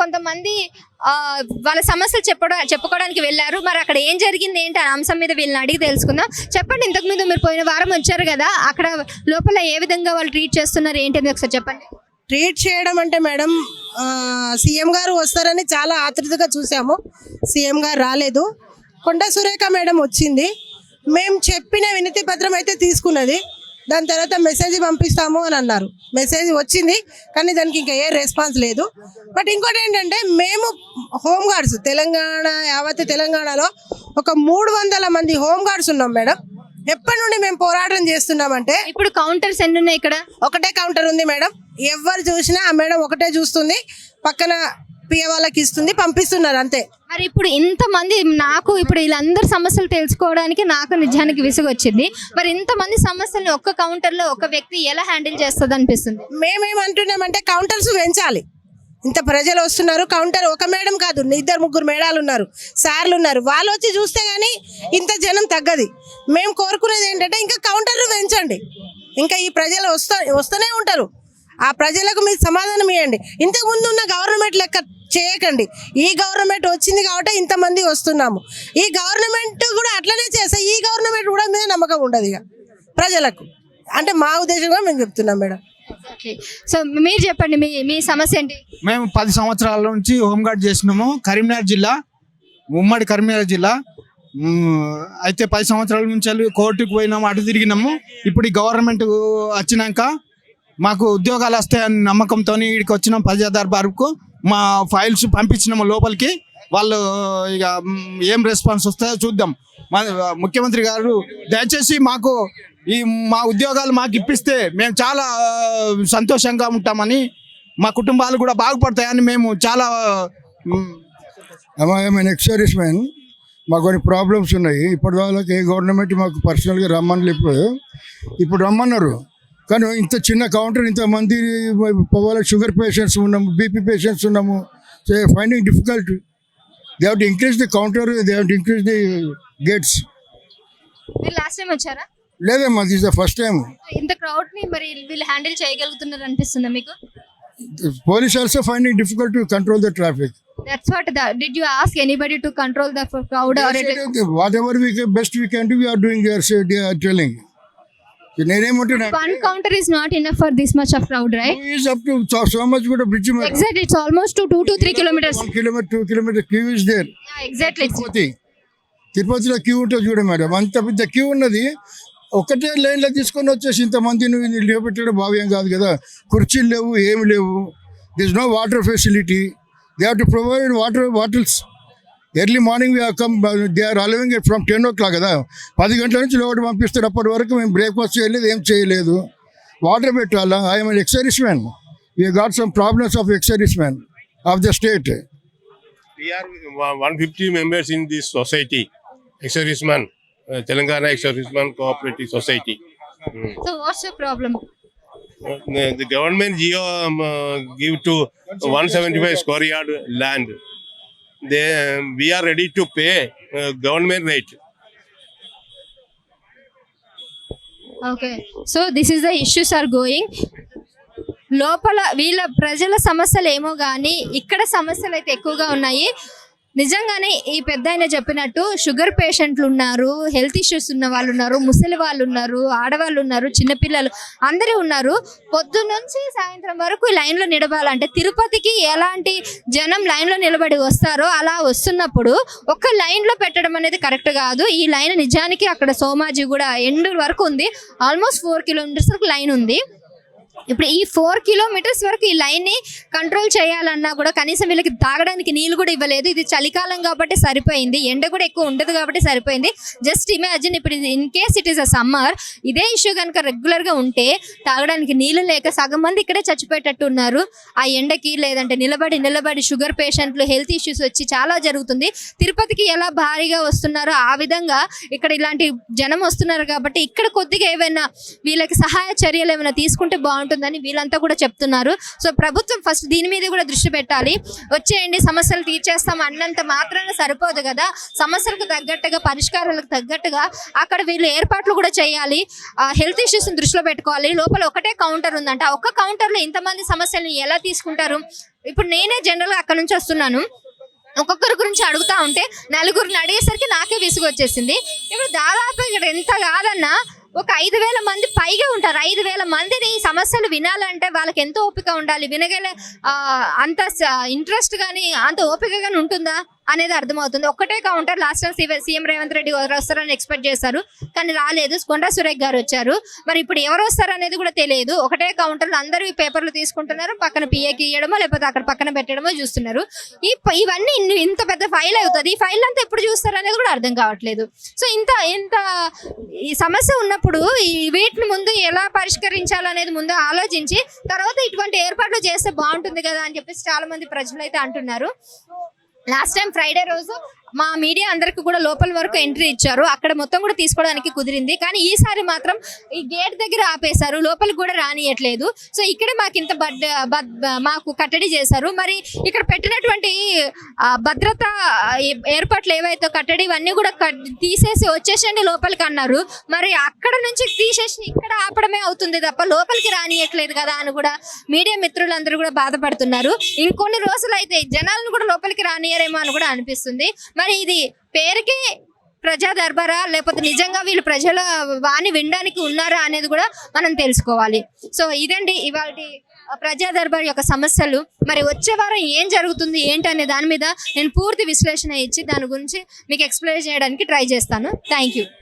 కొంతమంది వాళ్ళ సమస్యలు చెప్పుకోవడానికి వెళ్ళారు. మరి అక్కడ ఏం జరిగింది ఏంటి అనే అంశం మీద వీళ్ళని అడిగి తెలుసుకుందాం. చెప్పండి, ఇంతకు ముందు మీరు పోయిన వారం వచ్చారు కదా, అక్కడ లోపల ఏ విధంగా వాళ్ళు ట్రీట్ చేస్తున్నారు ఏంటి అనేది ఒకసారి చెప్పండి. ట్రీట్ చేయడం అంటే మేడం, సీఎం గారు వస్తారని చాలా ఆతృతగా చూసాము. సీఎం గారు రాలేదు. కొండా సురేఖ మేడం వచ్చింది. మేము చెప్పిన వినతి పత్రం అయితే తీసుకున్నది. దాని తర్వాత మెసేజ్ పంపిస్తాము అని అన్నారు. మెసేజ్ వచ్చింది కానీ దానికి ఇంకా ఏ రెస్పాన్స్ లేదు. బట్ ఇంకోటి ఏంటంటే, మేము హోంగార్డ్స్ యావత్ తెలంగాణలో ఒక 300 మంది హోంగార్డ్స్ ఉన్నాం మేడం. ఎప్పటి నుండి మేము పోరాటం చేస్తున్నామంటే, ఇప్పుడు కౌంటర్స్ ఎన్ని ఉన్నాయి? ఇక్కడ ఒకటే కౌంటర్ ఉంది మేడం. ఎవరు చూసినా ఆ మేడం ఒకటే చూస్తుంది, పక్కన పిఏ వాళ్ళకి ఇస్తుంది, పంపిస్తున్నారు అంతే. మరి ఇప్పుడు ఇంతమంది ఇప్పుడు వీళ్ళందరి సమస్యలు తెలుసుకోవడానికి నాకు నిజానికి విసుగు వచ్చింది. మరి ఇంతమంది సమస్యలను ఒక్క కౌంటర్లో ఒక వ్యక్తి ఎలా హ్యాండిల్ చేస్తుంది అనిపిస్తుంది. మేమేమంటున్నామంటే కౌంటర్స్ పెంచాలి. ఇంత ప్రజలు వస్తున్నారు, కౌంటర్ ఒక మేడం కాదు, 2-3 మేడాలు ఉన్నారు, సార్లు ఉన్నారు. వాళ్ళు వచ్చి చూస్తే కానీ ఇంత జనం తగ్గది. మేము కోరుకునేది ఏంటంటే ఇంకా కౌంటర్లు పెంచండి. ఇంకా ఈ ప్రజలు వస్తూనే ఉంటారు. ఆ ప్రజలకు మీరు సమాధానం ఇవ్వండి. ఇంతకు ముందు ఉన్న గవర్నమెంట్ లెక్క చేయకండి. ఈ గవర్నమెంట్ వచ్చింది కాబట్టి ఇంతమంది వస్తున్నాము. ఈ గవర్నమెంట్ కూడా అట్లనే చేస్తే ఈ గవర్నమెంట్ కూడా మీద నమ్మకం ఉండదు ఇక ప్రజలకు. అంటే మా ఉద్దేశంగా మేము చెప్తున్నాం మేడం. సో మీరు చెప్పండి, మీ సమస్య ఏంటి? మేము 10 సంవత్సరాల నుంచి హోంగార్డ్ చేసినాము. కరీంనగర్ జిల్లా, ఉమ్మడి కరీంనగర్ జిల్లా. అయితే 10 సంవత్సరాల నుంచి కోర్టుకు పోయినాము, అటు తిరిగినాము. ఇప్పుడు ఈ గవర్నమెంట్ వచ్చినాక మాకు ఉద్యోగాలు వస్తాయని నమ్మకంతో ఇక్కడికి వచ్చినాం. ప్రజా దర్బారుకు మా ఫైల్స్ పంపించినాము లోపలికి. వాళ్ళు ఇక ఏం రెస్పాన్స్ వస్తాయో చూద్దాం. ముఖ్యమంత్రి గారు దయచేసి మా ఉద్యోగాలు మాకు ఇప్పిస్తే మేము చాలా సంతోషంగా ఉంటామని, మా కుటుంబాలు కూడా బాగుపడతాయని మేము చాలా. ఎక్స్ సర్వీస్ మ్యాన్, మాకు కొన్ని ప్రాబ్లమ్స్ ఉన్నాయి. ఇప్పటి వాళ్ళకి ఏ గవర్నమెంట్ మాకు పర్సనల్గా రమ్మని ఇప్పుడు రమ్మన్నారు. కానీ ఇంత చిన్న కౌంటర్, ఇంతమంది షుగర్ పేషెంట్స్ ఉన్నాము, బీపీ పేషెంట్స్ ఉన్నాము. So finding difficult. They have to increase the counter, they have to increase the gates. Last time వచ్చారా? లేదమ్మా, దిస్ ద ఫస్ట్ టైం. ఇంత క్రౌడ్ ని మరి వీళ్ళు హ్యాండిల్ చేయగలుగుతున్నారు అనిపిస్తుందా మీకు? Police also finding difficult to control the traffic. That's what. Did you ask anybody to control the crowd or whatever best we can do, we are doing. They are telling. One counter is not enough for this much of crowd, right? Queue is up to so much, but a bridge. Exactly, it's almost 2 to 3 kilometers. 1 kilometer, 2 kilometer queue is there. Yeah, exactly. తిరుపతిలో queue ఉంటుంది చూడ madam, అంత పెద్ద queue ఉన్నది. ఒకటే లైన్లో తీసుకొని వచ్చేసి ఇంతమందిని నిలబెట్టడం భావ్యం కాదు కదా. కుర్చీలు లేవు, ఏమి లేవు. This no water facility. They have to provide bottles. Early morning they are allowing it from 10 o'clock కదా. 10 గంటల నుంచి లోటు పంపిస్తారు. అప్పటి వరకు మేము బ్రేక్ఫాస్ట్ చేయలేదు, ఏం చేయలేదు. వాటర్ పెట్టాలా? I'm an ex-service man. We got some problems of ex-service man of the state. We are 150 members in this society. Ex-service man. Telangana Ex-Serviceman Cooperative Society. So what's the problem? The government give to 175 square yard land. We are ready to pay government rate. Okay, so this is the issues are going. లోపల వీళ్ళ ప్రజల సమస్యలు ఏమో కానీ ఇక్కడ సమస్యలు అయితే ఎక్కువగా ఉన్నాయి. నిజంగానే ఈ పెద్ద ఆయన చెప్పినట్టు షుగర్ పేషెంట్లు ఉన్నారు, హెల్త్ ఇష్యూస్ ఉన్న వాళ్ళు ఉన్నారు, ముసలి వాళ్ళు ఉన్నారు, ఆడవాళ్ళు ఉన్నారు, చిన్నపిల్లలు అందరూ ఉన్నారు. పొద్దున్న నుంచి సాయంత్రం వరకు లైన్లో నిలబడాలంటే తిరుపతికి ఎలాంటి జనం లైన్లో నిలబడి వస్తారో అలా వస్తున్నప్పుడు ఒక్క లైన్లో పెట్టడం అనేది కరెక్ట్ కాదు. ఈ లైన్ నిజానికి అక్కడ సోమాజీ కూడా ఎండ్ వరకు ఉంది. ఆల్మోస్ట్ 4 kilometers వరకు లైన్ ఉంది. ఇప్పుడు ఈ 4 kilometers వరకు ఈ లైన్ ని కంట్రోల్ చేయాలన్నా కూడా కనీసం వీళ్ళకి తాగడానికి నీళ్ళు కూడా ఇవ్వలేదు. ఇది చలికాలం కాబట్టి సరిపోయింది, ఎండ కూడా ఎక్కువ ఉండదు కాబట్టి సరిపోయింది. జస్ట్ ఇమాజిన్, ఇప్పుడు in case it is a summer, ఇదే ఇష్యూ కనుక రెగ్యులర్ గా ఉంటే తాగడానికి నీళ్ళు లేక సగం మంది ఇక్కడే చచ్చిపోయేటట్టు ఉన్నారు ఆ ఎండకి. లేదంటే నిలబడి షుగర్ పేషెంట్లు, హెల్త్ ఇష్యూస్ వచ్చి చాలా జరుగుతుంది. తిరుపతికి ఎలా భారీగా వస్తున్నారో ఆ విధంగా ఇక్కడ ఇలాంటి జనం వస్తున్నారు కాబట్టి ఇక్కడ కొద్దిగా ఏమైనా వీళ్ళకి సహాయ చర్యలు ఏమైనా తీసుకుంటే బాగుంటుంది. బాగుంటుందని వీళ్ళంతా కూడా చెప్తున్నారు. సో ప్రభుత్వం ఫస్ట్ దీని మీద కూడా దృష్టి పెట్టాలి. వచ్చేయండి సమస్యలు తీర్చేస్తాం అన్నంత మాత్రాన సరిపోదు కదా, సమస్యలకు తగ్గట్టుగా పరిష్కారాలకు తగ్గట్టుగా అక్కడ వీళ్ళు ఏర్పాట్లు కూడా చేయాలి. హెల్త్ ఇష్యూస్ దృష్టిలో పెట్టుకోవాలి. లోపల ఒకటే కౌంటర్ ఉందంట, ఆ ఒక్క కౌంటర్లో ఇంతమంది సమస్యలను ఎలా తీసుకుంటారు? ఇప్పుడు నేనే జనరల్గా అక్కడ నుంచి వస్తున్నాను, ఒక్కొక్కరి గురించి అడుగుతా ఉంటే నలుగురిని అడిగేసరికి నాకే విసుగు వచ్చేసింది. ఇప్పుడు దాదాపు ఇక్కడ ఎంత కాదన్నా ఒక 5,000 మంది పైగా ఉంటారు. 5,000 మందిని సమస్యలు వినాలంటే వాళ్ళకి ఎంతో ఓపిక ఉండాలి, వినగల అంత ఇంట్రెస్ట్ కానీ అంత ఓపిక కానీ ఉంటుందా అనేది అర్థమవుతుంది. ఒక్కటే counter. Last time CM Revanth Reddy వస్తారని ఎక్స్పెక్ట్ చేశారు, కానీ రాలేదు. కొండా సురేఖ్ గారు వచ్చారు. మరి ఇప్పుడు ఎవరు వస్తారు అనేది కూడా తెలియదు. ఒకటే కౌంటర్లో అందరూ ఈ పేపర్లు తీసుకుంటున్నారు, పక్కన పిఏకి ఇవ్వడమో లేకపోతే అక్కడ పక్కన పెట్టడమో చూస్తున్నారు. ఇవన్నీ ఇంత పెద్ద ఫైల్ అవుతుంది. ఈ ఫైల్ అంతా ఎప్పుడు చూస్తారు అనేది కూడా అర్థం కావట్లేదు. సో ఇంత ఈ సమస్య ఉన్నప్పుడు ఈ వీటిని ముందు ఎలా పరిష్కరించాలనేది ముందు ఆలోచించి తర్వాత ఇటువంటి ఏర్పాట్లు చేస్తే బాగుంటుంది కదా అని చెప్పేసి చాలా మంది ప్రజలు అయితే అంటున్నారు. లాస్ట్ టైం ఫ్రైడే రోజు మా మీడియా అందరికి కూడా లోపల వరకు ఎంట్రీ ఇచ్చారు, అక్కడ మొత్తం కూడా తీసుకోవడానికి కుదిరింది. కానీ ఈసారి మాత్రం ఈ గేట్ దగ్గర ఆపేశారు, లోపలికి కూడా రానియట్లేదు. సో ఇక్కడే మాకు ఇంత మాకు కట్టడి చేశారు. మరి ఇక్కడ పెట్టినటువంటి భద్రతా ఏర్పాట్లు ఏవైతే కట్టడి ఇవన్నీ కూడా తీసేసి వచ్చేసండి లోపలికి అన్నారు. మరి అక్కడ నుంచి తీసేసి ఇక్కడ ఆపడమే అవుతుంది తప్ప లోపలికి రానియట్లేదు కదా అని కూడా మీడియా మిత్రులందరూ కూడా బాధపడుతున్నారు. ఇంకొన్ని రోజులు అయితే జనాలను కూడా లోపలికి రానియరేమో అని కూడా అనిపిస్తుంది. మరి ఇది పేరుకి ప్రజా దర్బారా లేకపోతే నిజంగా వీళ్ళు ప్రజల వాణి వినడానికి ఉన్నారా అనేది కూడా మనం తెలుసుకోవాలి. సో ఇదండి ఇవాళ ప్రజా దర్బార్ యొక్క సమస్యలు. మరి వచ్చే వారం ఏం జరుగుతుంది ఏంటనే దాని మీద నేను పూర్తి విశ్లేషణ ఇచ్చి దాని గురించి మీకు ఎక్స్ప్లెయిన్ చేయడానికి ట్రై చేస్తాను. Thank you.